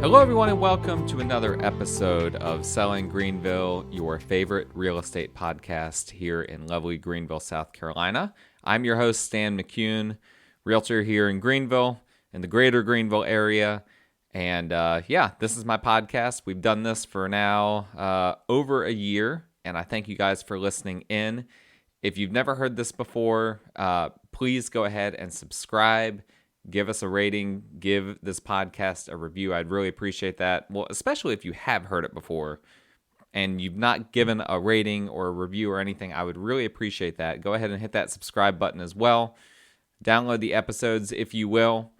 Hello, everyone, and welcome to another episode of Selling Greenville, your favorite real estate podcast here in lovely Greenville, South Carolina. I'm your host, Stan McCune, realtor here in Greenville, in the greater Greenville area. And this is my podcast. We've done this for now over a year, and I thank you guys for listening in. If you've never heard this before, please go ahead and subscribe. Give us a rating, give this podcast a review. I'd really appreciate that. Well, especially if you have heard it before and you've not given a rating or a review or anything, I would really appreciate that. Go ahead and hit that subscribe button as well. Download the episodes if you will.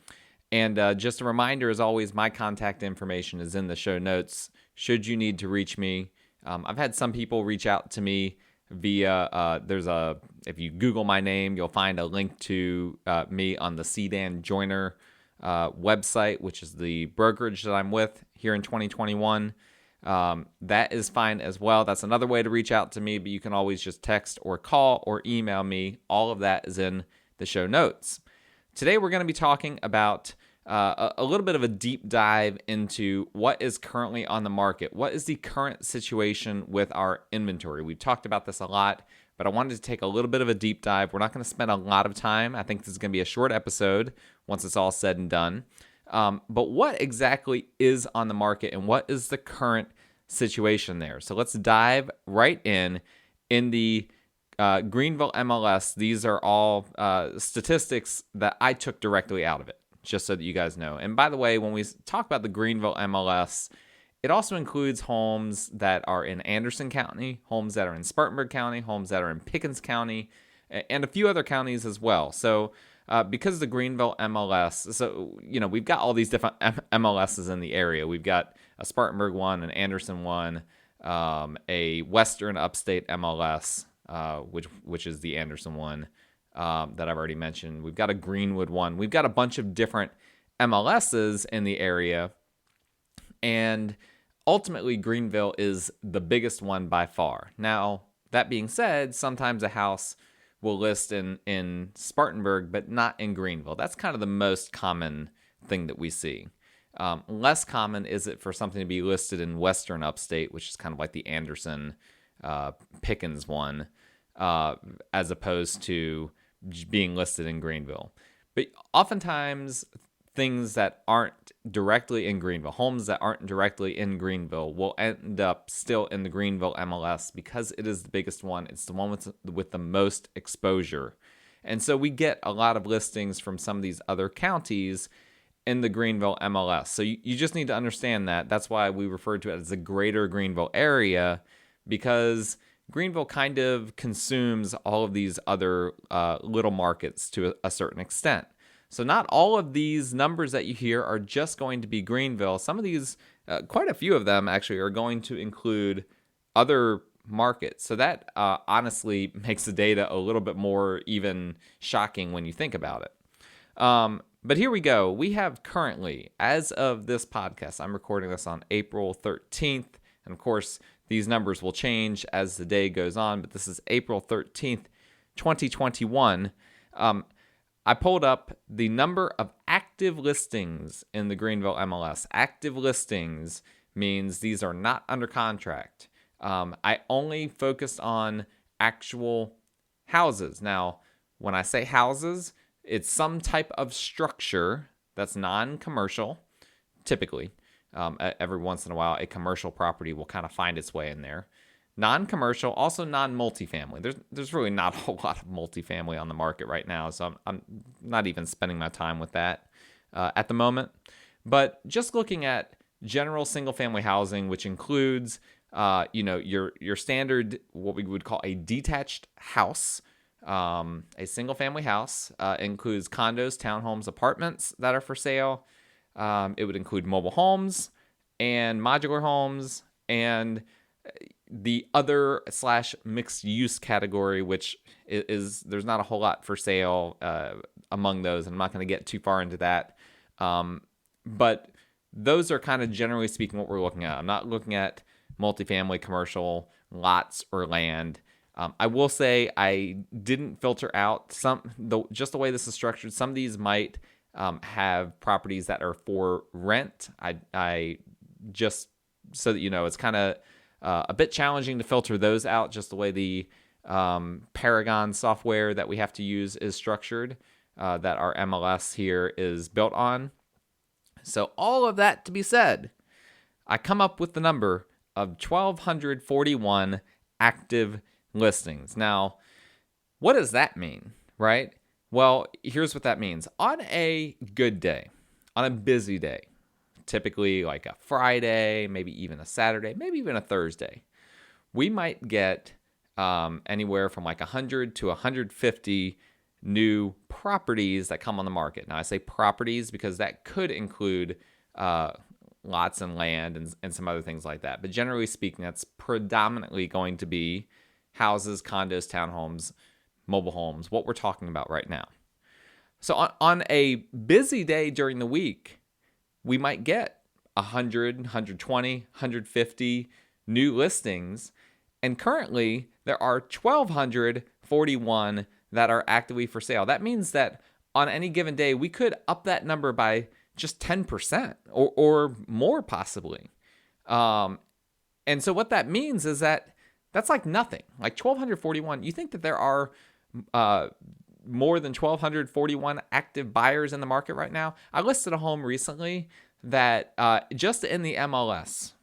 And just a reminder, as always, my contact information is in the show notes should you need to reach me. I've had some people reach out to me via, if you Google my name, you'll find a link to me on the Sedan Joiner website, which is the brokerage that I'm with here in 2021. That is fine as well. That's another way to reach out to me, but you can always just text or call or email me. All of that is in the show notes. Today, we're going to be talking about a little bit of a deep dive into what is currently on the market. What is the current situation with our inventory? We've talked about this a lot, but I wanted to take a little bit of a deep dive. We're not going to spend a lot of time. I think this is going to be a short episode once it's all said and done. But what exactly is on the market and what is the current situation there? So let's dive right in the Greenville MLS. These are all statistics that I took directly out of it, just so that you guys know. And by the way, when we talk about the Greenville MLS, it also includes homes that are in Anderson County, homes that are in Spartanburg County, homes that are in Pickens County, and a few other counties as well. So because the Greenville MLS, so, we've got all these different MLSs in the area. We've got a Spartanburg one, an Anderson one, a Western Upstate MLS, which is the Anderson one. That I've already mentioned. We've got a Greenwood one. We've got a bunch of different MLSs in the area. And ultimately, Greenville is the biggest one by far. Now, that being said, sometimes a house will list in Spartanburg, but not in Greenville. That's kind of the most common thing that we see. Less common is it for something to be listed in Western Upstate, which is kind of like the Anderson Pickens one, as opposed to being listed in Greenville. But oftentimes things that aren't directly in Greenville, homes that aren't directly in Greenville, will end up still in the Greenville MLS because it is the biggest one. It's the one with the most exposure. And so we get a lot of listings from some of these other counties in the Greenville MLS. So you just need to understand that. That's why we refer to it as the greater Greenville area, because Greenville kind of consumes all of these other little markets to a certain extent. So not all of these numbers that you hear are just going to be Greenville. Some of these, quite a few of them actually, are going to include other markets. So that honestly makes the data a little bit more even shocking when you think about it. But here we go. We have currently, as of this podcast, I'm recording this on April 13th. And of course, these numbers will change as the day goes on, but this is April 13th, 2021. I pulled up the number of active listings in the Greenville MLS. Active listings means these are not under contract. I only focused on actual houses. Now, when I say houses, it's some type of structure that's non-commercial, typically. Every once in a while, a commercial property will kind of find its way in there. Non-commercial, also non-multifamily. There's really not a whole lot of multifamily on the market right now, so I'm not even spending my time with that at the moment. But just looking at general single-family housing, which includes, your standard, what we would call a detached house, a single-family house, includes condos, townhomes, apartments that are for sale. It would include mobile homes and modular homes and the other / mixed use category, which is there's not a whole lot for sale among those. And I'm not going to get too far into that. But those are kind of generally speaking what we're looking at. I'm not looking at multifamily, commercial, lots, or land. I will say I didn't filter out just the way this is structured. Some of these might have properties that are for rent. I just, so that you know, it's kind of a bit challenging to filter those out, just the way the Paragon software that we have to use is structured, that our MLS here is built on. So all of that to be said, I come up with the number of 1,241 active listings. Now, what does that mean, right? Well, here's what that means. On a good day, on a busy day, typically like a Friday, maybe even a Saturday, maybe even a Thursday, we might get anywhere from like 100 to 150 new properties that come on the market. Now, I say properties because that could include lots and land and some other things like that. But generally speaking, that's predominantly going to be houses, condos, townhomes, mobile homes, what we're talking about right now. So on a busy day during the week, we might get 100, 120, 150 new listings. And currently, there are 1,241 that are actively for sale. That means that on any given day, we could up that number by just 10% or more possibly. And so what that means is that that's like nothing. Like 1,241, you think that there are more than 1,241 active buyers in the market right now? I listed a home recently that just in the MLS,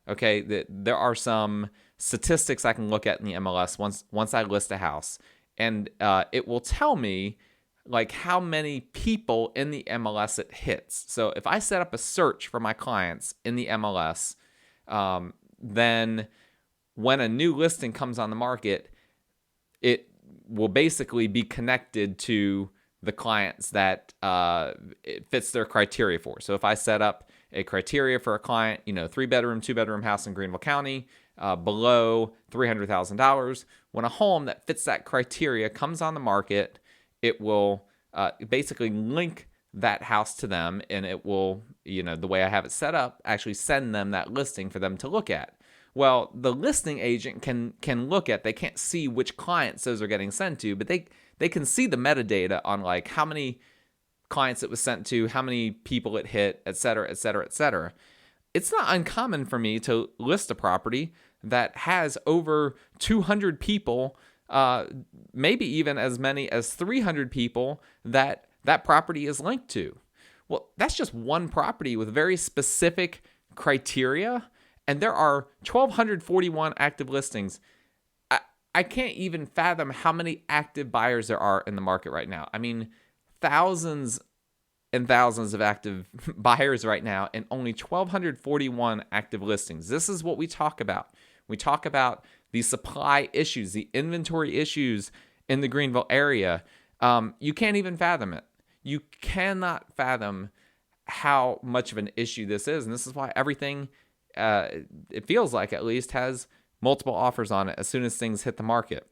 okay, there are some statistics I can look at in the MLS once I list a house, and it will tell me like how many people in the MLS it hits. So if I set up a search for my clients in the MLS, then when a new listing comes on the market, it will basically be connected to the clients that it fits their criteria for. So if I set up a criteria for a client, 3-bedroom, 2-bedroom house in Greenville County, below $300,000, when a home that fits that criteria comes on the market, it will basically link that house to them, and it will, the way I have it set up, actually send them that listing for them to look at. Well, the listing agent can look at, they can't see which clients those are getting sent to, but they can see the metadata on like how many clients it was sent to, how many people it hit, et cetera, et cetera, et cetera. It's not uncommon for me to list a property that has over 200 people, maybe even as many as 300 people that property is linked to. Well, that's just one property with very specific criteria, and there are 1,241 active listings. I can't even fathom how many active buyers there are in the market right now. I mean, thousands and thousands of active buyers right now, and only 1,241 active listings. This is what we talk about. We talk about the supply issues, the inventory issues in the Greenville area. You can't even fathom it. You cannot fathom how much of an issue this is. And this is why everything, it feels like at least, has multiple offers on it as soon as things hit the market.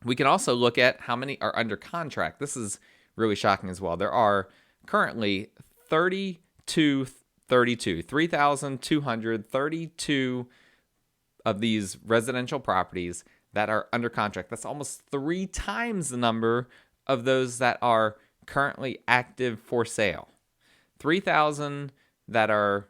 We can also look at how many are under contract. This is really shocking as well. There are currently 3,232 of these residential properties that are under contract. That's almost 3 times the number of those that are currently active for sale. 3,000 that are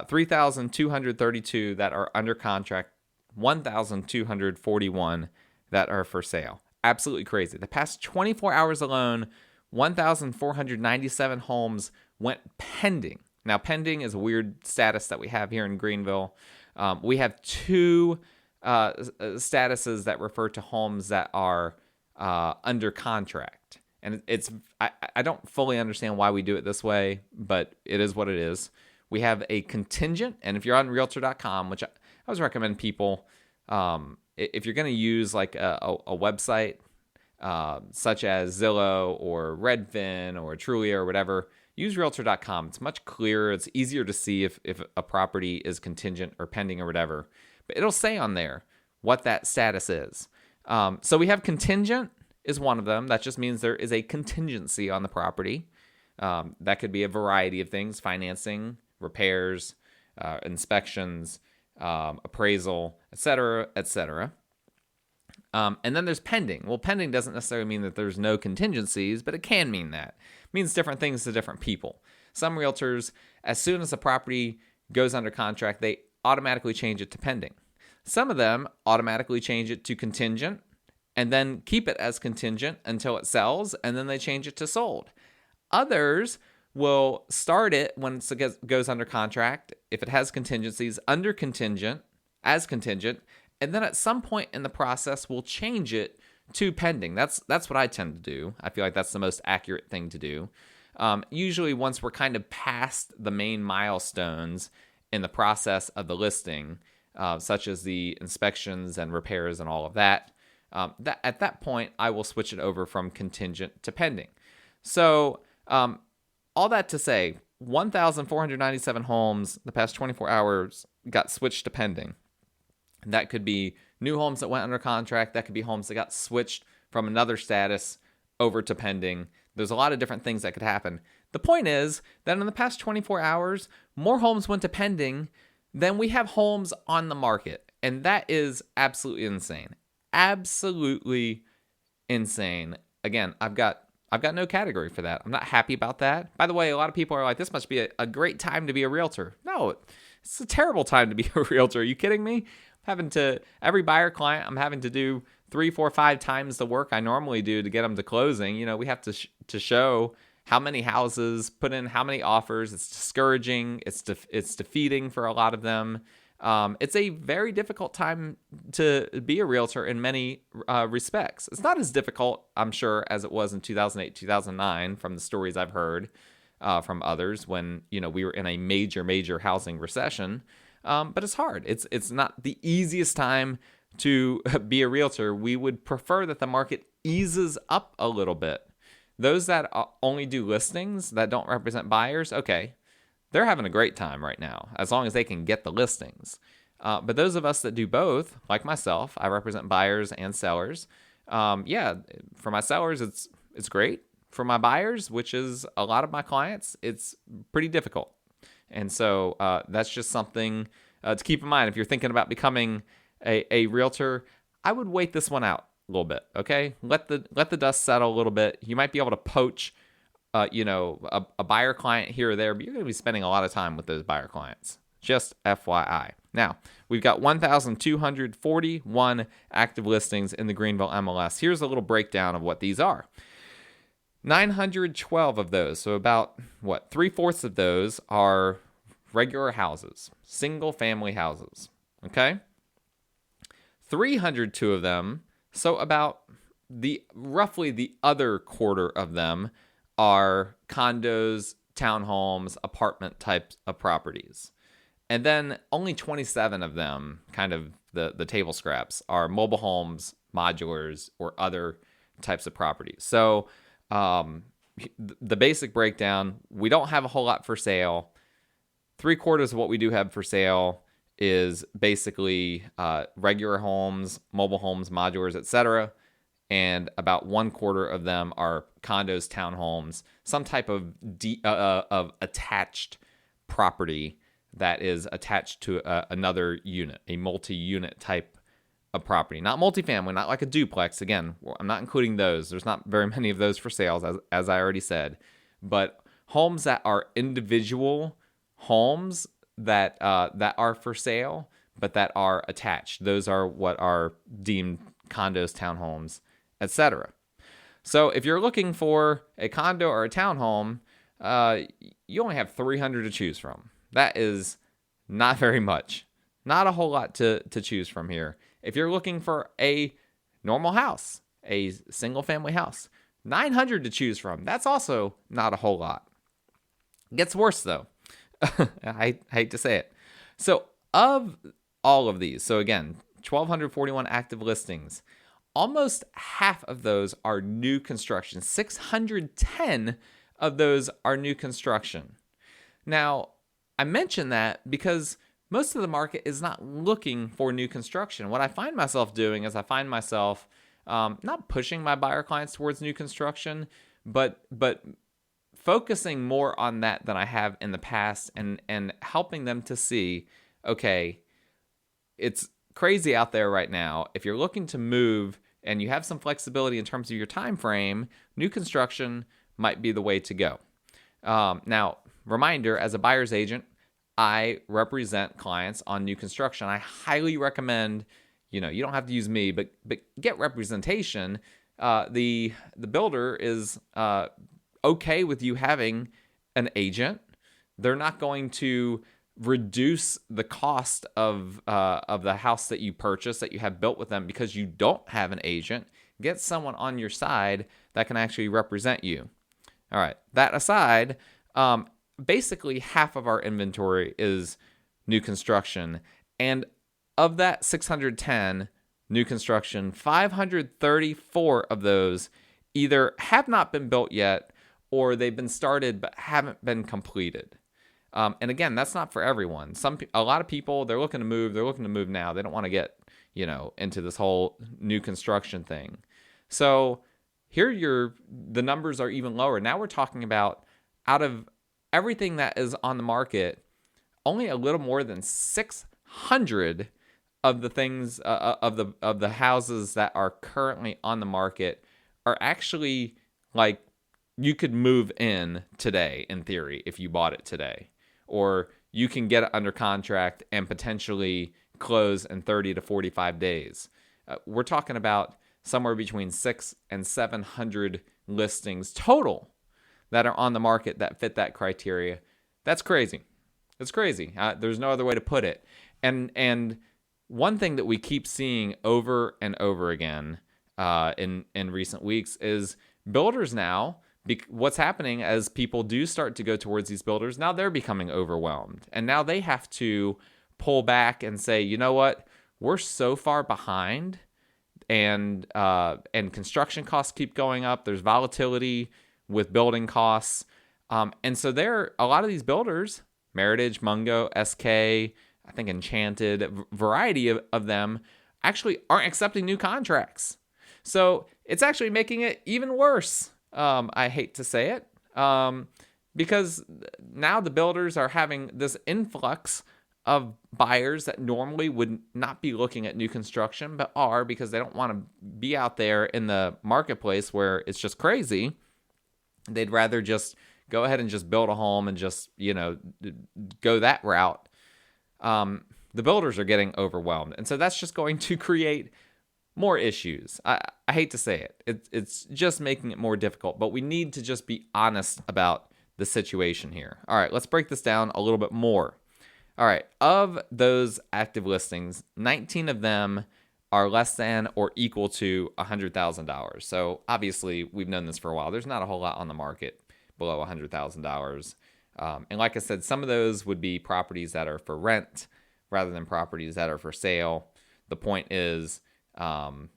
3,232 that are under contract, 1,241 that are for sale. Absolutely crazy. The past 24 hours alone, 1,497 homes went pending. Now, pending is a weird status that we have here in Greenville. We have 2 statuses that refer to homes that are under contract. And I don't fully understand why we do it this way, but it is what it is. We have a contingent, and if you're on Realtor.com, which I always recommend people, if you're going to use like a website such as Zillow or Redfin or Trulia or whatever, use Realtor.com. It's much clearer. It's easier to see if a property is contingent or pending or whatever. But it'll say on there what that status is. So we have contingent is one of them. That just means there is a contingency on the property. That could be a variety of things: financing, repairs, inspections, appraisal, etc., etc. And then there's pending. Well, pending doesn't necessarily mean that there's no contingencies, but it can mean that. It means different things to different people. Some realtors, as soon as a property goes under contract, they automatically change it to pending. Some of them automatically change it to contingent and then keep it as contingent until it sells, and then they change it to sold. Others will start it when it goes under contract, if it has contingencies, under contingent, as contingent, and then at some point in the process, we'll change it to pending. That's what I tend to do. I feel like that's the most accurate thing to do. Usually once we're kind of past the main milestones in the process of the listing, such as the inspections and repairs and all of that, at that point, I will switch it over from contingent to pending. So all that to say, 1,497 homes the past 24 hours got switched to pending. That could be new homes that went under contract. That could be homes that got switched from another status over to pending. There's a lot of different things that could happen. The point is that in the past 24 hours, more homes went to pending than we have homes on the market. And that is absolutely insane. Absolutely insane. Again, I've got no category for that. I'm not happy about that. By the way, a lot of people are like, this must be a great time to be a realtor. No, it's a terrible time to be a realtor. Are you kidding me? Every buyer client, I'm having to do 3, 4, 5 times the work I normally do to get them to closing. We have to show how many houses, put in how many offers. It's discouraging. It's defeating for a lot of them. It's a very difficult time to be a realtor in many respects. It's not as difficult, I'm sure, as it was in 2008, 2009 from the stories I've heard from others when, we were in a major housing recession. But it's hard. It's not the easiest time to be a realtor. We would prefer that the market eases up a little bit. Those that only do listings that don't represent buyers, okay, they're having a great time right now, as long as they can get the listings. But those of us that do both, like myself, I represent buyers and sellers. For my sellers, it's great. For my buyers, which is a lot of my clients, it's pretty difficult. And so that's just something to keep in mind. If you're thinking about becoming a realtor, I would wait this one out a little bit, okay? Let the dust settle a little bit. You might be able to poach a buyer client here or there, but you're going to be spending a lot of time with those buyer clients. Just FYI. Now, we've got 1,241 active listings in the Greenville MLS. Here's a little breakdown of what these are. 912 of those, so about, 3/4 of those are regular houses, single-family houses, okay? 302 of them, so about roughly the other quarter of them are condos, townhomes, apartment types of properties. And then only 27 of them, kind of the table scraps, are mobile homes, modulars, or other types of properties. So the basic breakdown, we don't have a whole lot for sale. 3/4 of what we do have for sale is basically regular homes, mobile homes, modulars, etc. And about 1/4 of them are condos, townhomes, some type of attached property that is attached to another unit, a multi-unit type of property. Not multifamily, not like a duplex. Again, I'm not including those. There's not very many of those for sales, as I already said. But homes that are individual homes that are for sale, but that are attached. Those are what are deemed condos, townhomes, etc. So if you're looking for a condo or a townhome, you only have 300 to choose from. That is not very much. Not a whole lot to choose from here. If you're looking for a normal house, a single family house, 900 to choose from. That's also not a whole lot. It gets worse though. I hate to say it. So of all of these, so again, 1,241 active listings, almost half of those are new construction. 610 of those are new construction. Now, I mention that because most of the market is not looking for new construction. What I find myself doing is I find myself not pushing my buyer clients towards new construction, but focusing more on that than I have in the past and helping them to see, okay, it's crazy out there right now. If you're looking to move and you have some flexibility in terms of your time frame, new construction might be the way to go. Now, reminder, as a buyer's agent, I represent clients on new construction. I highly recommend, you don't have to use me, but get representation. The builder is okay with you having an agent. They're not going to reduce the cost of the house that you purchase, that you have built with them, because you don't have an agent. Get someone on your side that can actually represent you. All right. That aside, basically half of our inventory is new construction. And of that 610 new construction, 534 of those either have not been built yet or they've been started but haven't been completed. And again, that's not for everyone. A lot of people, they're looking to move. They're looking to move now. They don't want to get, into this whole new construction thing. So here the numbers are even lower. Now we're talking about, out of everything that is on the market, only a little more than 600 of the things of the houses that are currently on the market are actually like you could move in today, in theory, if you bought it today. Or you can get it under contract and potentially close in 30 to 45 days. We're talking about somewhere between 600 and 700 listings total that are on the market that fit that criteria. That's crazy. It's crazy. There's no other way to put it. And one thing that we keep seeing over and over again in recent weeks is builders now. What's happening as people do start to go towards these builders, now they're becoming overwhelmed. And now they have to pull back and say, you know what, we're so far behind, and construction costs keep going up. There's volatility with building costs. And so a lot of these builders, Meritage, Mungo, SK, I think Enchanted, a variety of them actually aren't accepting new contracts. So it's actually making it even worse. I hate to say it, because now the builders are having this influx of buyers that normally would not be looking at new construction, but are, because they don't want to be out there in the marketplace where it's just crazy. They'd rather just go ahead and just build a home and just, go that route. The builders are getting overwhelmed. And so that's just going to create more issues. I hate to say it. It's just making it more difficult, but we need to just be honest about the situation here. All right, let's break this down a little bit more. All right, of those active listings, 19 of them are less than or equal to $100,000. So obviously, we've known this for a while. There's not a whole lot on the market below $100,000. And like I said, some of those would be properties that are for rent rather than properties that are for sale. The point is,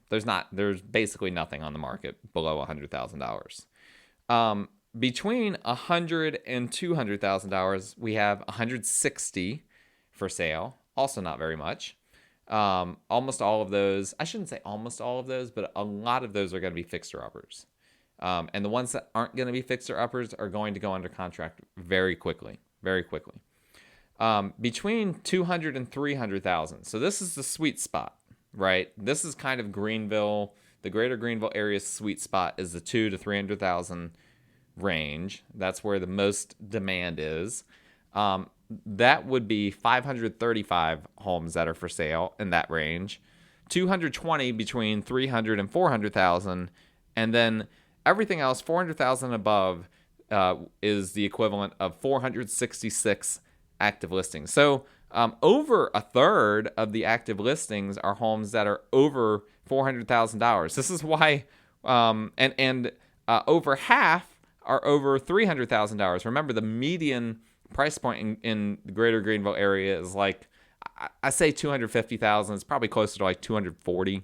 there's basically nothing on the market below $100,000. Between $100,000 and $200,000, we have 160 for sale. Also not very much. Almost all of those, I shouldn't say almost all of those, but a lot of those are going to be fixer-uppers. And the ones that aren't going to be fixer-uppers are going to go under contract very quickly, very quickly. Between $200,000 and $300,000. So this is the sweet spot. Right, this is kind of Greenville, the greater Greenville area's sweet spot is the $200,000 to $300,000 range. That's where the most demand is. That would be 535 homes that are for sale in that range, 220 between 300 and 400,000, and then everything else 400,000 above is the equivalent of 466 active listings. So over a third of the active listings are homes that are over $400,000. This is why, and over half are over $300,000. Remember, the median price point in the greater Greenville area is like, I say $250,000. It's probably closer to like $240,000.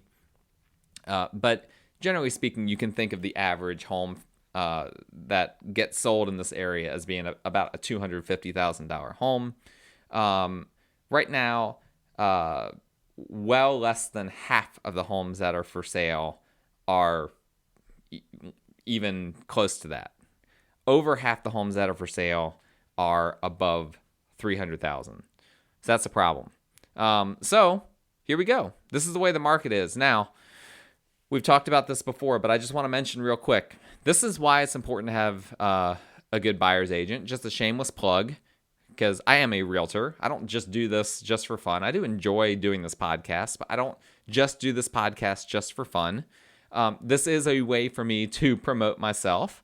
But generally speaking, you can think of the average home that gets sold in this area as being about a $250,000 home. Right now, well less than half of the homes that are for sale are even close to that. Over half the homes that are for sale are above $300,000. So that's a problem. So here we go. This is the way the market is. Now, we've talked about this before, but I just want to mention real quick. This is why it's important to have a good buyer's agent. Just a shameless plug, because I am a realtor. I don't just do this just for fun. I do enjoy doing this podcast, but I don't just do this podcast just for fun. This is a way for me to promote myself.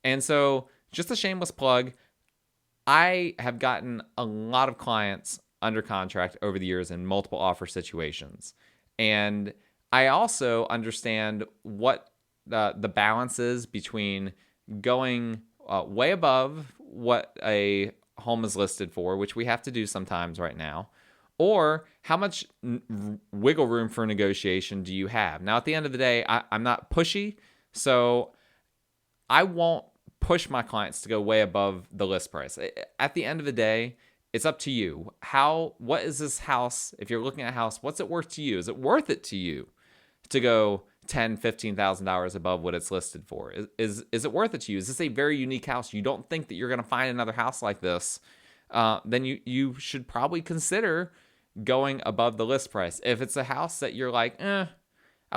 And so just a shameless plug, I have gotten a lot of clients under contract over the years in multiple offer situations. And I also understand what the balance is between going way above what a home is listed for, which we have to do sometimes right now, or how much wiggle room for negotiation do you have? Now, at the end of the day, I'm not pushy, so I won't push my clients to go way above the list price. At the end of the day, it's up to you. What is this house? If you're looking at a house, what's it worth to you? Is it worth it to you to go $10,000, $15,000 above what it's listed for? Is it worth it to you? Is this a very unique house? You don't think that you're going to find another house like this? Then you should probably consider going above the list price. If it's a house that you're like, I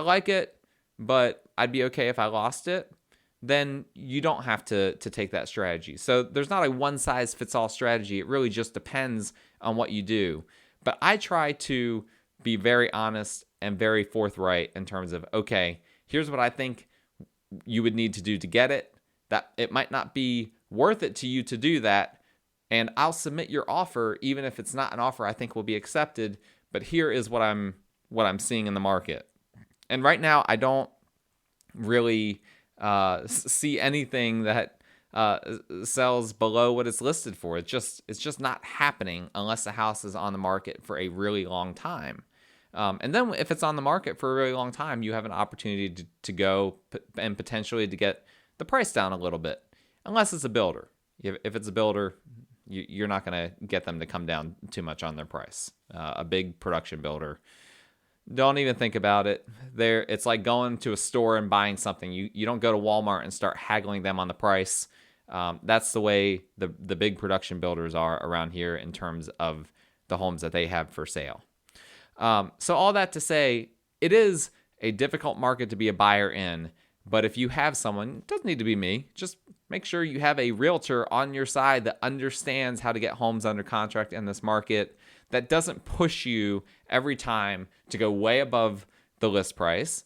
like it, but I'd be okay if I lost it, then you don't have to take that strategy. So there's not a one-size-fits-all strategy. It really just depends on what you do. But I try to be very honest and very forthright in terms of, okay, here's what I think you would need to do to get it. That it might not be worth it to you to do that, and I'll submit your offer even if it's not an offer I think will be accepted. But here is what I'm seeing in the market. And right now, I don't really see anything that sells below what it's listed for. It's just not happening unless the house is on the market for a really long time. And then if it's on the market for a really long time, you have an opportunity to go and potentially to get the price down a little bit, unless it's a builder. If it's a builder, you're not going to get them to come down too much on their price. A big production builder, don't even think about it. It's like going to a store and buying something. You don't go to Walmart and start haggling them on the price. That's the way the big production builders are around here in terms of the homes that they have for sale. So all that to say, it is a difficult market to be a buyer in. But if you have someone, it doesn't need to be me, just make sure you have a realtor on your side that understands how to get homes under contract in this market, that doesn't push you every time to go way above the list price,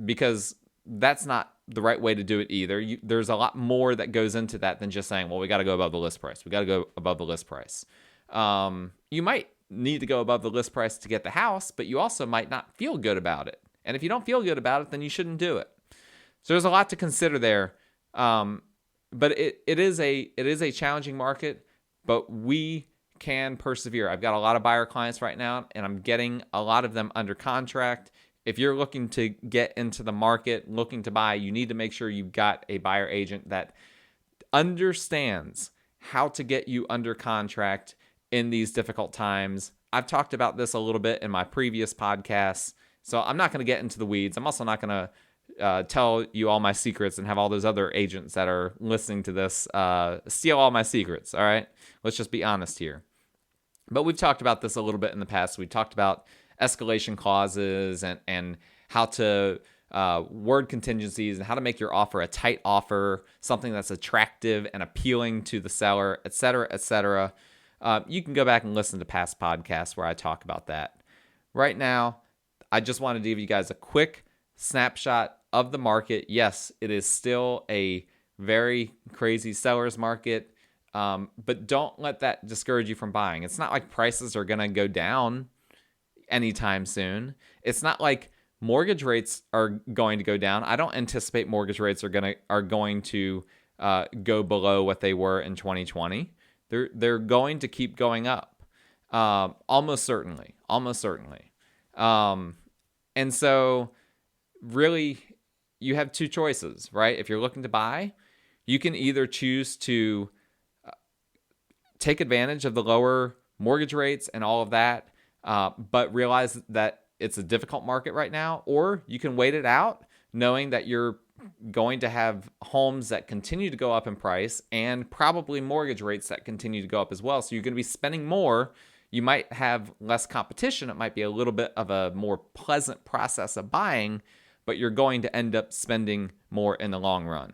because that's not the right way to do it either. There's a lot more that goes into that than just saying, well, we got to go above the list price. We got to go above the list price. You might need to go above the list price to get the house, but you also might not feel good about it. And if you don't feel good about it, then you shouldn't do it. So there's a lot to consider there. But it is a challenging market, but we can persevere. I've got a lot of buyer clients right now, and I'm getting a lot of them under contract. If you're looking to get into the market, looking to buy, you need to make sure you've got a buyer agent that understands how to get you under contract in these difficult times. I've talked about this a little bit in my previous podcasts, so I'm not going to get into the weeds. I'm also not going to tell you all my secrets and have all those other agents that are listening to this steal all my secrets, all right? Let's just be honest here. But we've talked about this a little bit in the past. We talked about escalation clauses and how to word contingencies and how to make your offer a tight offer, something that's attractive and appealing to the seller, et cetera, et cetera. You can go back and listen to past podcasts where I talk about that. Right now, I just wanted to give you guys a quick snapshot of the market. Yes, it is still a very crazy seller's market, but don't let that discourage you from buying. It's not like prices are going to go down anytime soon. It's not like mortgage rates are going to go down. I don't anticipate mortgage rates are going to go below what they were in 2020. They're going to keep going up, almost certainly. And so really, you have two choices, right? If you're looking to buy, you can either choose to take advantage of the lower mortgage rates and all of that, but realize that it's a difficult market right now, or you can wait it out knowing that you're going to have homes that continue to go up in price and probably mortgage rates that continue to go up as well. So you're going to be spending more. You might have less competition. It might be a little bit of a more pleasant process of buying, but you're going to end up spending more in the long run.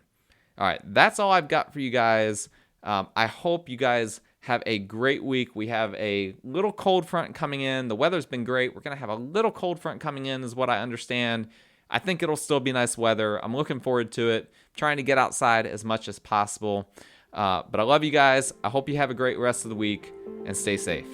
All right, that's all I've got for you guys. I hope you guys have a great week. We have a little cold front coming in. The weather's been great. We're going to have a little cold front coming in is what I understand. I think it'll still be nice weather. I'm looking forward to it. Trying to get outside as much as possible. But I love you guys. I hope you have a great rest of the week and stay safe.